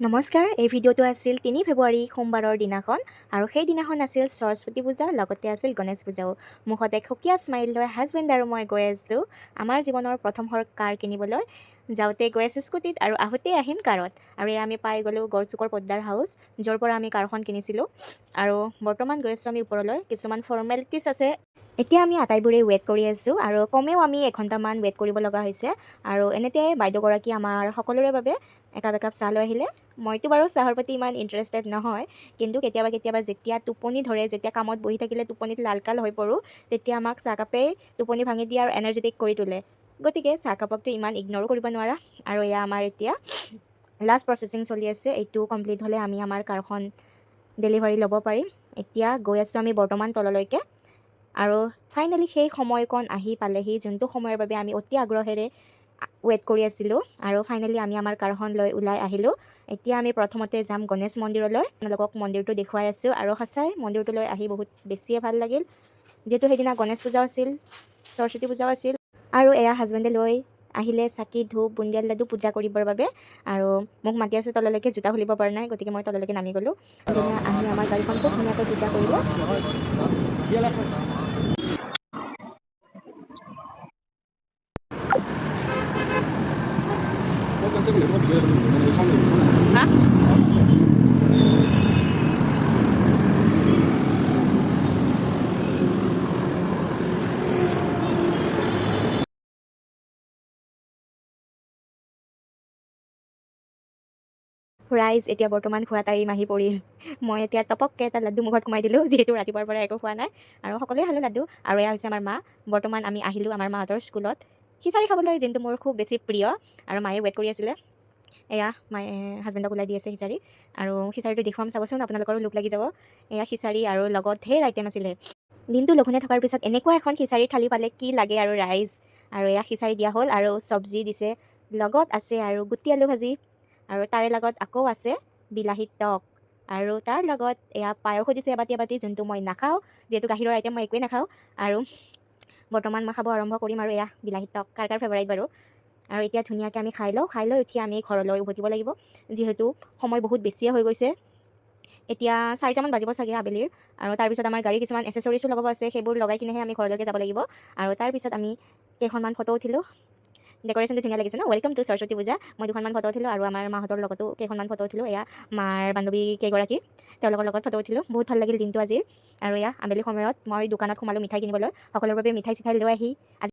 নমস্কাৰ, এই ভিডিঅ'টো আছিল ৩ ফেব্ৰুৱাৰী সোমবাৰৰ দিনাখন আৰু সেই দিনাখন আছিল সৰস্বতী পূজা, লগতে আছিল গণেশ পূজাও। মুখত এক সুকীয়া স্মাইল লৈ হাজবেণ্ড আৰু মই গৈ আছোঁ আমাৰ জীৱনৰ প্ৰথম কাৰ কিনিবলৈ। যাওঁতে গৈ আছোঁ স্কুটিত আৰু আহোঁতে আহিম কাৰত। আৰু এয়া আমি পাই গ'লোঁ গড়চুকৰ পদ্মাৰ হাউচ, য'ৰ পৰা আমি কাৰখন কিনিছিলোঁ। আৰু বৰ্তমান গৈ আছোঁ আমি ওপৰলৈ, কিছুমান ফৰ্মেলিটিছ আছে। এতিয়া আমি আটাইবোৰে ৱেইট কৰি আছোঁ আৰু কমেও আমি এঘণ্টামান ৱেইট কৰিব লগা হৈছে। আৰু এনেতে বাইদেউগৰাকী আমাৰ সকলোৰে বাবে একাপ চাহ লৈ আহিলে। মইতো বাৰু চাহৰ প্ৰতি ইমান ইণ্টাৰেষ্টেড নহয়, কিন্তু কেতিয়াবা যেতিয়া টোপনি ধৰে, যেতিয়া কামত বহি থাকিলে টোপনিত লালকাল হৈ পৰোঁ, তেতিয়া আমাক চাহকাপেই টোপনি ভাঙি দিয়ে আৰু এনাৰ্জেটিক কৰি তোলে। গতিকে চাহকাপকটো ইমান ইগন'ৰো কৰিব নোৱাৰা। আৰু এয়া আমাৰ এতিয়া লাষ্ট প্ৰচেছিং চলি আছে। এইটো কমপ্লিট হ'লে আমি আমাৰ কাৰখন ডেলিভাৰী ল'ব পাৰিম। এতিয়া গৈ আছোঁ আমি বৰ্তমান তললৈকে আৰু ফাইনেলি সেই সময়কণ আহি পালেহি, যোনটো সময়ৰ বাবে আমি অতি আগ্ৰহেৰে ৱেইট কৰি আছিলোঁ। আৰু ফাইনেলি আমি আমাৰ কাৰখন লৈ ওলাই আহিলোঁ। এতিয়া আমি প্ৰথমতে যাম গণেশ মন্দিৰলৈ। আপোনালোকক মন্দিৰটো দেখুৱাই আছোঁ আৰু সঁচাই মন্দিৰটোলৈ আহি বহুত বেছিয়ে ভাল লাগিল, যিহেতু সেইদিনা গণেশ পূজাও আছিল, সৰস্বতী পূজাও আছিল। আৰু এয়া হাজবেণ্ডে লৈ আহিলে চাকি, ধূপ, বুন্দিয়া লাডু পূজা কৰিবৰ বাবে। আৰু মোক মাতি আছে তললৈকে, জোতা খুলিব পৰা নাই, গতিকে মই তললৈকে নামি গ'লোঁ। ধুনীয়া আহি আমাৰ গাড়ীখন খুব ধুনীয়াকৈ পূজা কৰিলে। ৰাইজ এতিয়া বৰ্তমান খোৱা টাইম আহি পৰিল। মই এতিয়া টপককৈ এটা লাডু মুখত সোমাই দিলোঁ, যিহেতু ৰাতিপুৱাৰ পৰা একো খোৱা নাই। আৰু সকলোৱে খালোঁ লাডু। আৰু এয়া হৈছে আমাৰ মা। বৰ্তমান আমি আহিলোঁ আমাৰ মাহঁতৰ স্কুলত খিচাৰি খাবলৈ, যোনটো মোৰ খুব বেছি প্ৰিয়। আৰু মায়ে ৱেইট কৰি আছিলে। এয়া মায়ে হাজবেণ্ডক ওলাই দি আছে খিচাৰি। আৰু খিচাৰিটো দেখুৱাম, চাবচোন, আপোনালোকৰো লোভ লাগি যাব। এয়া খিচাৰি আৰু লগত ধেৰ আইটেম আছিলে। দিনটো লঘোণে থকাৰ পিছত এনেকুৱা এখন খিচাৰি থালি পালে কি লাগে আৰু ৰাইজ। আৰু এয়া খিচাৰি দিয়া হ'ল আৰু চব্জি দিছে, লগত আছে আৰু গুটি আলু ভাজি, আৰু তাৰে লগত আকৌ আছে বিলাহী টক, আৰু তাৰ লগত এয়া পায়সো দিছে এবাটি, যোনটো মই নাখাওঁ, যিহেতু গাখীৰৰ আইটেম মই একোৱেই নাখাওঁ। আৰু বৰ্তমান মই খাব আৰম্ভ কৰিম। আৰু এয়া বিলাহী টক কাৰ ফেভাৰাইট বাৰু। আৰু এতিয়া ধুনীয়াকৈ আমি খাই লওঁ উঠি আমি ঘৰলৈ উভতিব লাগিব, যিহেতু সময় বহুত বেছিয়ে হৈ গৈছে। এতিয়া 4টামান বাজিব চাগে আবেলিৰ। আৰু তাৰপিছত আমাৰ গাড়ী কিছুমান এচেছৰিজো লগাব আছে, সেইবোৰ লগাই কিনেহে আমি ঘৰলৈকে যাব লাগিব। আৰু তাৰপিছত আমি কেইখনমান ফটো উঠিলোঁ। ডেক'ৰেশ্যনটো ধুনীয়া লাগিছে ন, ৱেলকাম টু সৰস্বতী পূজা। মই দুখনমান ফটো উঠিলোঁ আৰু আমাৰ মাহঁতৰ লগতো কেইখনমান ফটো উঠিলোঁ। এয়া মাৰ বান্ধৱী কেইগৰাকী, তেওঁলোকৰ লগত ফটো উঠিলোঁ। বহুত ভাল লাগিল দিনটো আজিৰ। আৰু এয়া আবেলি সময়ত মই দোকানত সোমালোঁ মিঠাই কিনিবলৈ, সকলোৰে বাবে মিঠাই চিঠাই লৈ আহি আজি